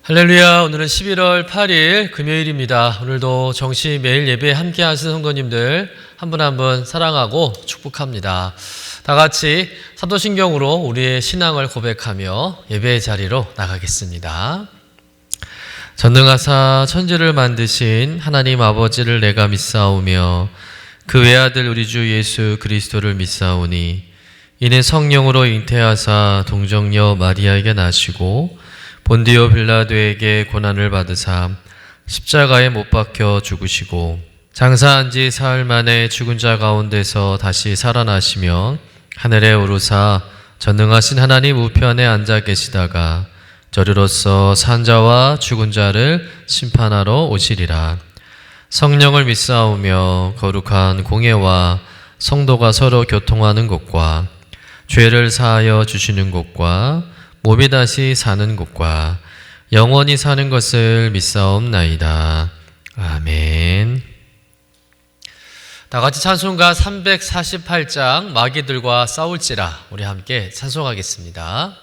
할렐루야. 오늘은 11월 8일 금요일입니다. 오늘도 정시 매일 예배에 함께 하시는 성도님들 한 분 한 분 사랑하고 축복합니다. 다 같이 사도신경으로 우리의 신앙을 고백하며 예배의 자리로 나가겠습니다. 전능하사 천지를 만드신 하나님 아버지를 내가 믿사오며 그 외아들 우리 주 예수 그리스도를 믿사오니 이는 성령으로 잉태하사 동정녀 마리아에게 나시고 본디오 빌라도에게 고난을 받으사 십자가에 못 박혀 죽으시고 장사한 지 사흘 만에 죽은 자 가운데서 다시 살아나시며 하늘에 오르사 전능하신 하나님 우편에 앉아 계시다가 저리로서 산 자와 죽은 자를 심판하러 오시리라. 성령을 믿사오며 거룩한 공예와 성도가 서로 교통하는 것과 죄를 사하여 주시는 것과 몸이 다시 사는 것과 영원히 사는 것을 믿사옵나이다. 아멘. 다 같이 찬송가 348장 마귀들과 싸울지라 우리 함께 찬송하겠습니다.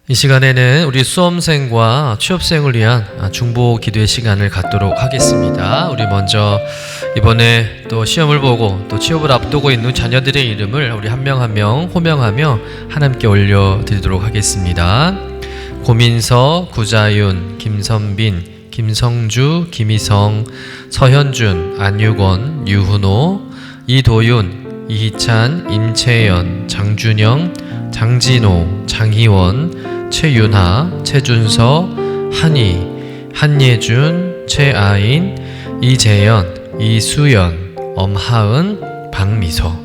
이 시간에는 우리 수험생과 취업생을 위한 중보 기도의 시간을 갖도록 하겠습니다. 우리 먼저 이번에 또 시험을 보고 또 취업을 앞두고 있는 자녀들의 이름을 우리 한 명 한 명 호명하며 하나님께 올려드리도록 하겠습니다. 고민서, 구자윤, 김선빈, 김성주, 김희성, 서현준, 안유건, 유훈호, 이도윤, 이희찬, 임채연, 장준영, 장진호, 장희원, 최윤하, 최준서, 한희, 한예준, 최아인, 이재연, 이수연, 엄하은, 박미서.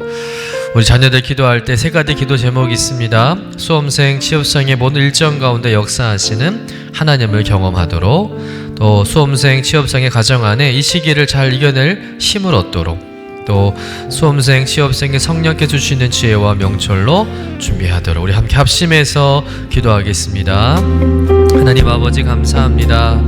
우리 자녀들 기도할 때 세 가지 기도 제목이 있습니다. 수험생, 취업생의 모든 일정 가운데 역사하시는 하나님을 경험하도록, 또 수험생, 취업생의 가정 안에 이 시기를 잘 이겨낼 힘을 얻도록, 또 수험생, 취업생의 성령께 주시는 지혜와 명철로 준비하도록 우리 함께 합심해서 기도하겠습니다. 하나님 아버지 감사합니다.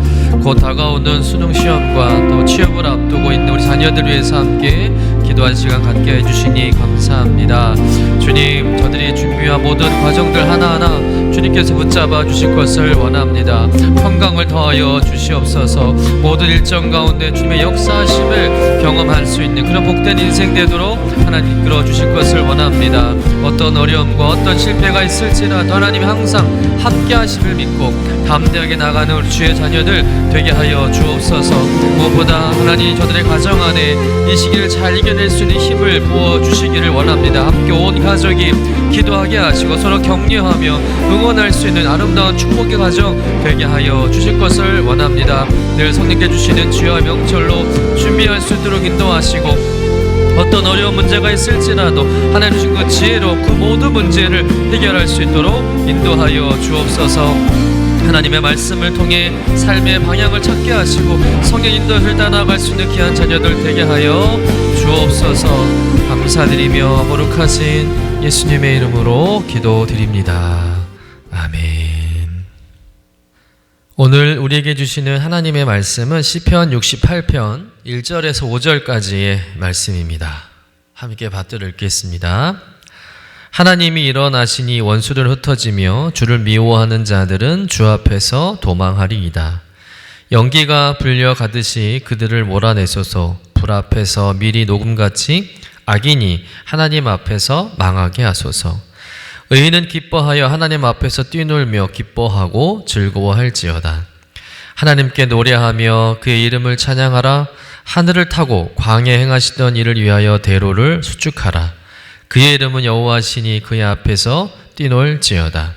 곧 다가오는 수능 시험과 또 취업을 앞두고 있는 우리 자녀들 위해서 함께 기도할 시간 갖게 해주시니 감사합니다. 주님, 저들이 준비한 모든 과정들 하나하나 주님께서 붙잡아 주실 것을 원합니다. 평강을 더하여 주시옵소서. 모든 일정 가운데 주님의 역사하심을 경험할 수 있는 그런 복된 인생 되도록 하나님 이끌어 주실 것을 원합니다. 어떤 어려움과 어떤 실패가 있을지라도 하나님이 항상 함께 하심을 믿고 담대하게 나가는 우리 주의 자녀들 되게 하여 주옵소서. 무엇보다 하나님 저들의 가정 안에 이 시기를 잘 이겨낼 수 있는 힘을 부어주시기를 원합니다. 함께 온 가족이 기도하게 하시고 서로 격려하며 응원할 수 있는 아름다운 축복의 가정 되게 하여 주실 것을 원합니다. 늘 성령께 주시는 주여 명철로 준비할 수 있도록 인도하시고 어떤 어려운 문제가 있을지라도 하나님 주신 그 지혜로 그 모든 문제를 해결할 수 있도록 인도하여 주옵소서. 하나님의 말씀을 통해 삶의 방향을 찾게 하시고 성령 인도를 따라갈 수 있는 귀한 자녀들 되게 하여 주옵소서. 감사드리며 거룩하신 예수님의 이름으로 기도드립니다. 아멘. 오늘 우리에게 주시는 하나님의 말씀은 시편 68편 1절에서 5절까지의 말씀입니다. 함께 받들어 읽겠습니다. 하나님이 일어나시니 원수를 흩어지며 주를 미워하는 자들은 주 앞에서 도망하리이다. 연기가 불려가듯이 그들을 몰아내소서. 불 앞에서 밀이 녹음같이 악인이 하나님 앞에서 망하게 하소서. 의인은 기뻐하여 하나님 앞에서 뛰놀며 기뻐하고 즐거워할지어다. 하나님께 노래하며 그의 이름을 찬양하라. 하늘을 타고 광야에 행하시던 이를 위하여 대로를 수축하라. 그의 이름은 여호와시니 그의 앞에서 뛰놀지어다.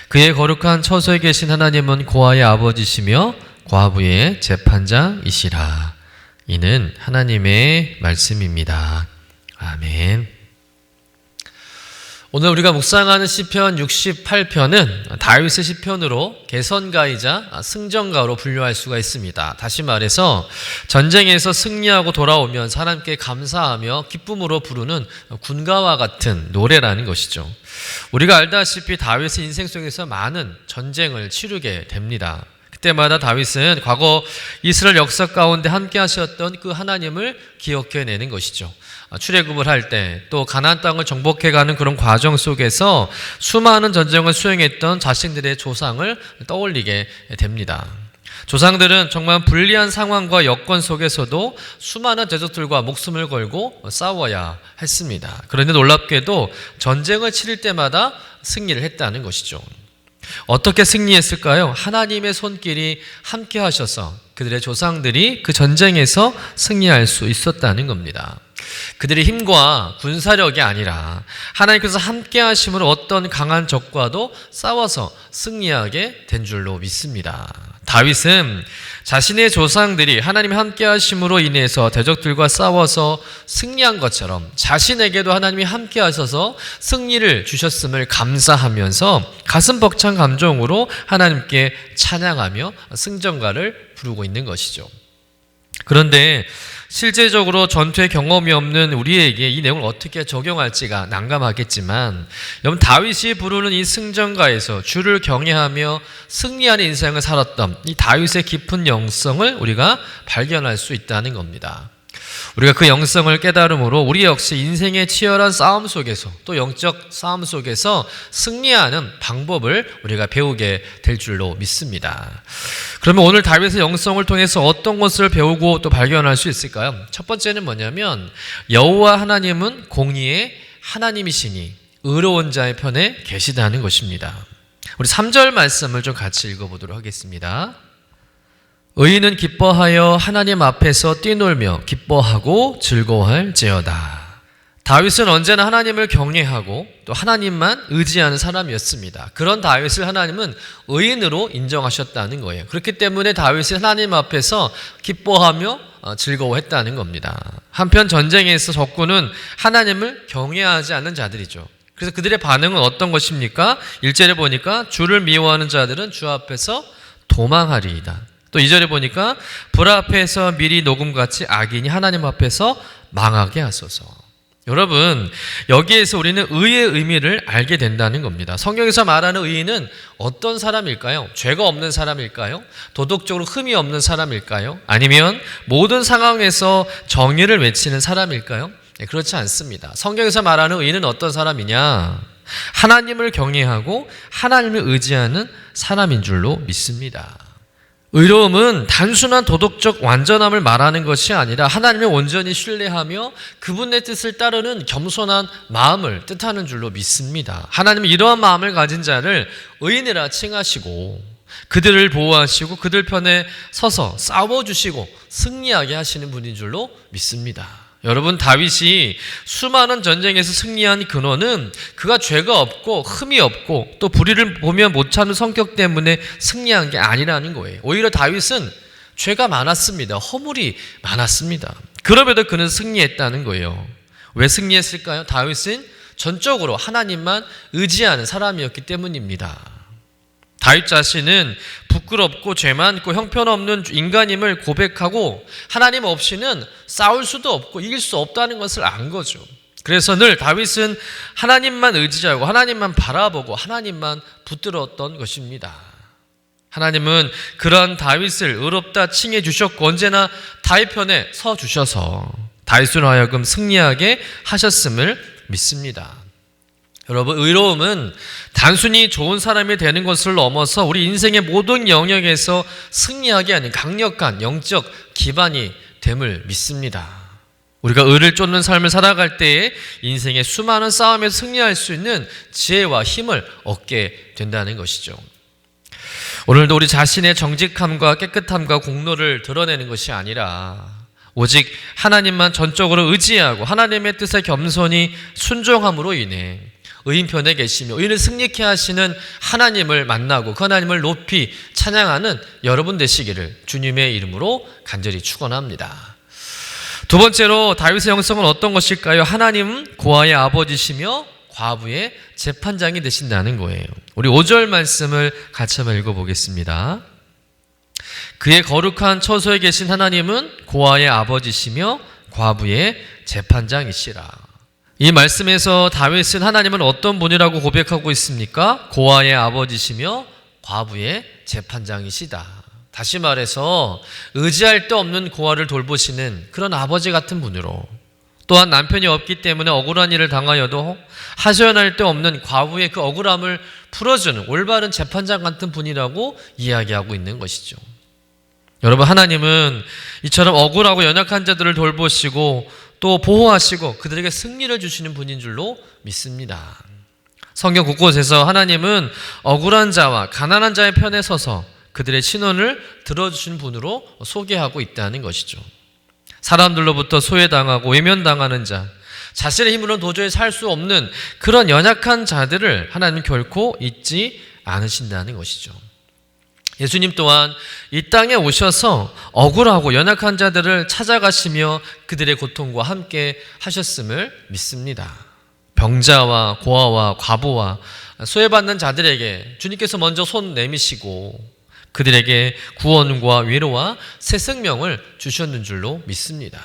그의 거룩한 처소에 계신 하나님은 고아의 아버지시며 과부의 재판장이시라. 이는 하나님의 말씀입니다. 아멘. 오늘 우리가 묵상하는 시편 68편은 다윗의 시편으로 개선가이자 승전가로 분류할 수가 있습니다. 다시 말해서 전쟁에서 승리하고 돌아오면 하나님께 감사하며 기쁨으로 부르는 군가와 같은 노래라는 것이죠. 우리가 알다시피 다윗의 인생 속에서 많은 전쟁을 치르게 됩니다. 그때마다 다윗은 과거 이스라엘 역사 가운데 함께 하셨던 그 하나님을 기억해내는 것이죠. 출애굽을 할 때 또 가나안 땅을 정복해가는 그런 과정 속에서 수많은 전쟁을 수행했던 자신들의 조상을 떠올리게 됩니다. 조상들은 정말 불리한 상황과 여건 속에서도 수많은 대적들과 목숨을 걸고 싸워야 했습니다. 그런데 놀랍게도 전쟁을 치를 때마다 승리를 했다는 것이죠. 어떻게 승리했을까요? 하나님의 손길이 함께 하셔서 그들의 조상들이 그 전쟁에서 승리할 수 있었다는 겁니다. 그들의 힘과 군사력이 아니라 하나님께서 함께 하심으로 어떤 강한 적과도 싸워서 승리하게 된 줄로 믿습니다. 다윗은 자신의 조상들이 하나님이 함께 하심으로 인해서 대적들과 싸워서 승리한 것처럼 자신에게도 하나님이 함께 하셔서 승리를 주셨음을 감사하면서 가슴 벅찬 감정으로 하나님께 찬양하며 승전가를 부르고 있는 것이죠. 그런데 실제적으로 전투의 경험이 없는 우리에게 이 내용을 어떻게 적용할지가 난감하겠지만 여러분, 다윗이 부르는 이 승전가에서 주를 경외하며 승리하는 인생을 살았던 이 다윗의 깊은 영성을 우리가 발견할 수 있다는 겁니다. 우리가 그 영성을 깨달음으로 우리 역시 인생의 치열한 싸움 속에서 또 영적 싸움 속에서 승리하는 방법을 우리가 배우게 될 줄로 믿습니다. 그러면 오늘 다윗의 영성을 통해서 어떤 것을 배우고 또 발견할 수 있을까요? 첫 번째는 뭐냐면 여호와 하나님은 공의의 하나님이시니 의로운 자의 편에 계시다는 것입니다. 우리 3절 말씀을 좀 같이 읽어보도록 하겠습니다. 의인은 기뻐하여 하나님 앞에서 뛰놀며 기뻐하고 즐거워할지어다. 다윗은 언제나 하나님을 경외하고 또 하나님만 의지하는 사람이었습니다. 그런 다윗을 하나님은 의인으로 인정하셨다는 거예요. 그렇기 때문에 다윗이 하나님 앞에서 기뻐하며 즐거워했다는 겁니다. 한편 전쟁에서 적군은 하나님을 경외하지 않는 자들이죠. 그래서 그들의 반응은 어떤 것입니까? 1절에 보니까 주를 미워하는 자들은 주 앞에서 도망하리이다. 또 2절에 보니까 불 앞에서 밀이 녹음같이 악인이 하나님 앞에서 망하게 하소서. 여러분, 여기에서 우리는 의의 의미를 알게 된다는 겁니다. 성경에서 말하는 의인은 어떤 사람일까요? 죄가 없는 사람일까요? 도덕적으로 흠이 없는 사람일까요? 아니면 모든 상황에서 정의를 외치는 사람일까요? 네, 그렇지 않습니다. 성경에서 말하는 의인은 어떤 사람이냐? 하나님을 경외하고 하나님을 의지하는 사람인 줄로 믿습니다. 의로움은 단순한 도덕적 완전함을 말하는 것이 아니라 하나님을 온전히 신뢰하며 그분의 뜻을 따르는 겸손한 마음을 뜻하는 줄로 믿습니다. 하나님은 이러한 마음을 가진 자를 의인이라 칭하시고 그들을 보호하시고 그들 편에 서서 싸워주시고 승리하게 하시는 분인 줄로 믿습니다. 여러분, 다윗이 수많은 전쟁에서 승리한 근원은 그가 죄가 없고 흠이 없고 또 불의를 보면 못 참는 성격 때문에 승리한 게 아니라는 거예요. 오히려 다윗은 죄가 많았습니다. 허물이 많았습니다. 그럼에도 그는 승리했다는 거예요. 왜 승리했을까요? 다윗은 전적으로 하나님만 의지하는 사람이었기 때문입니다. 다윗 자신은 부끄럽고 죄 많고 형편없는 인간임을 고백하고 하나님 없이는 싸울 수도 없고 이길 수 없다는 것을 안 거죠. 그래서 늘 다윗은 하나님만 의지하고 하나님만 바라보고 하나님만 붙들었던 것입니다. 하나님은 그런 다윗을 의롭다 칭해 주셨고 언제나 다윗 편에 서 주셔서 다윗으로 하여금 승리하게 하셨음을 믿습니다. 여러분, 의로움은 단순히 좋은 사람이 되는 것을 넘어서 우리 인생의 모든 영역에서 승리하게 하는 강력한 영적 기반이 됨을 믿습니다. 우리가 의를 쫓는 삶을 살아갈 때에 인생의 수많은 싸움에서 승리할 수 있는 지혜와 힘을 얻게 된다는 것이죠. 오늘도 우리 자신의 정직함과 깨끗함과 공로를 드러내는 것이 아니라 오직 하나님만 전적으로 의지하고 하나님의 뜻에 겸손히 순종함으로 인해 의인 편에 계시며 의인을 승리케 하시는 하나님을 만나고 그 하나님을 높이 찬양하는 여러분 되시기를 주님의 이름으로 간절히 축원합니다. 두 번째로 다윗의 형성은 어떤 것일까요? 하나님은 고아의 아버지시며 과부의 재판장이 되신다는 거예요. 우리 5절 말씀을 같이 한번 읽어보겠습니다. 그의 거룩한 처소에 계신 하나님은 고아의 아버지시며 과부의 재판장이시라. 이 말씀에서 다윗은 하나님은 어떤 분이라고 고백하고 있습니까? 고아의 아버지시며 과부의 재판장이시다. 다시 말해서 의지할 데 없는 고아를 돌보시는 그런 아버지 같은 분으로, 또한 남편이 없기 때문에 억울한 일을 당하여도 하소연할 데 없는 과부의 그 억울함을 풀어주는 올바른 재판장 같은 분이라고 이야기하고 있는 것이죠. 여러분, 하나님은 이처럼 억울하고 연약한 자들을 돌보시고 또 보호하시고 그들에게 승리를 주시는 분인 줄로 믿습니다. 성경 곳곳에서 하나님은 억울한 자와 가난한 자의 편에 서서 그들의 신원을 들어주신 분으로 소개하고 있다는 것이죠. 사람들로부터 소외당하고 외면당하는 자, 자신의 힘으로는 도저히 살 수 없는 그런 연약한 자들을 하나님은 결코 잊지 않으신다는 것이죠. 예수님 또한 이 땅에 오셔서 억울하고 연약한 자들을 찾아가시며 그들의 고통과 함께 하셨음을 믿습니다. 병자와 고아와 과부와 소외받는 자들에게 주님께서 먼저 손 내미시고 그들에게 구원과 위로와 새 생명을 주셨는 줄로 믿습니다.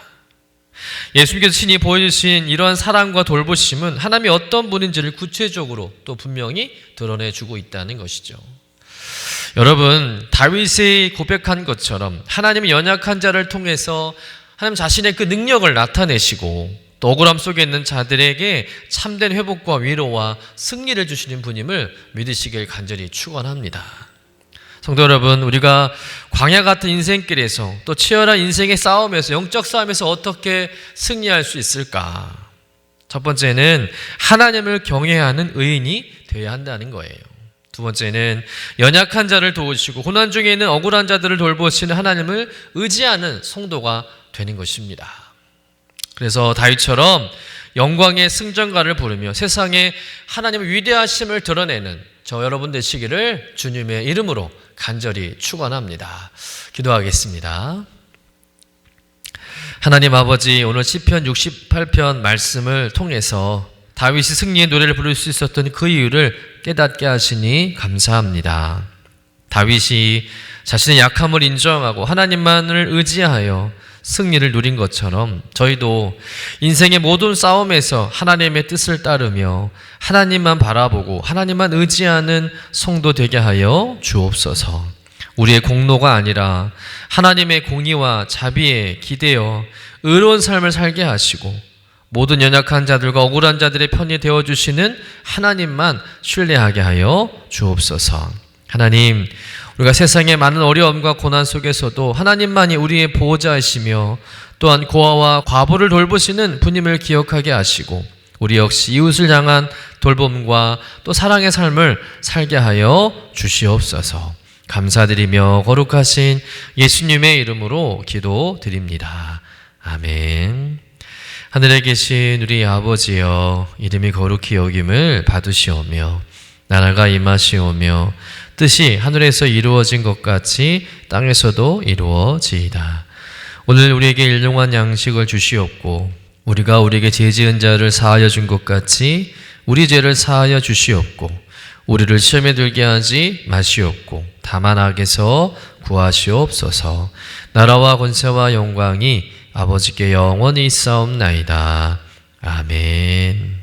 예수님께서 친히 보여주신 이러한 사랑과 돌보심은 하나님이 어떤 분인지를 구체적으로 또 분명히 드러내주고 있다는 것이죠. 여러분, 다윗이 고백한 것처럼 하나님이 연약한 자를 통해서 하나님 자신의 그 능력을 나타내시고 또 억울함 속에 있는 자들에게 참된 회복과 위로와 승리를 주시는 분임을 믿으시길 간절히 축원합니다. 성도 여러분, 우리가 광야 같은 인생길에서 또 치열한 인생의 싸움에서 영적 싸움에서 어떻게 승리할 수 있을까? 첫 번째는 하나님을 경외하는 의인이 되어야 한다는 거예요. 두 번째는 연약한 자를 도우시고 고난 중에 있는 억울한 자들을 돌보시는 하나님을 의지하는 성도가 되는 것입니다. 그래서 다윗처럼 영광의 승전가를 부르며 세상에 하나님의 위대하심을 드러내는 저 여러분 되시기를 주님의 이름으로 간절히 축원합니다. 기도하겠습니다. 하나님 아버지, 오늘 시편 68편 말씀을 통해서 다윗이 승리의 노래를 부를 수 있었던 그 이유를 깨닫게 하시니 감사합니다. 다윗이 자신의 약함을 인정하고 하나님만을 의지하여 승리를 누린 것처럼 저희도 인생의 모든 싸움에서 하나님의 뜻을 따르며 하나님만 바라보고 하나님만 의지하는 성도 되게 하여 주옵소서. 우리의 공로가 아니라 하나님의 공의와 자비에 기대어 의로운 삶을 살게 하시고 모든 연약한 자들과 억울한 자들의 편이 되어주시는 하나님만 신뢰하게 하여 주옵소서. 하나님, 우리가 세상의 많은 어려움과 고난 속에서도 하나님만이 우리의 보호자이시며 또한 고아와 과부를 돌보시는 분임을 기억하게 하시고 우리 역시 이웃을 향한 돌봄과 또 사랑의 삶을 살게 하여 주시옵소서. 감사드리며 거룩하신 예수님의 이름으로 기도드립니다. 아멘. 하늘에 계신 우리 아버지여, 이름이 거룩히 여김을 받으시오며 나라가 임하시오며 뜻이 하늘에서 이루어진 것 같이 땅에서도 이루어지이다. 오늘 우리에게 일용할 양식을 주시옵고 우리가 우리에게 죄 지은 자를 사하여 준 것 같이 우리 죄를 사하여 주시옵고 우리를 시험에 들게 하지 마시옵고 다만 악에서 구하시옵소서. 나라와 권세와 영광이 아버지께 영원히 있사옵나이다. 아멘.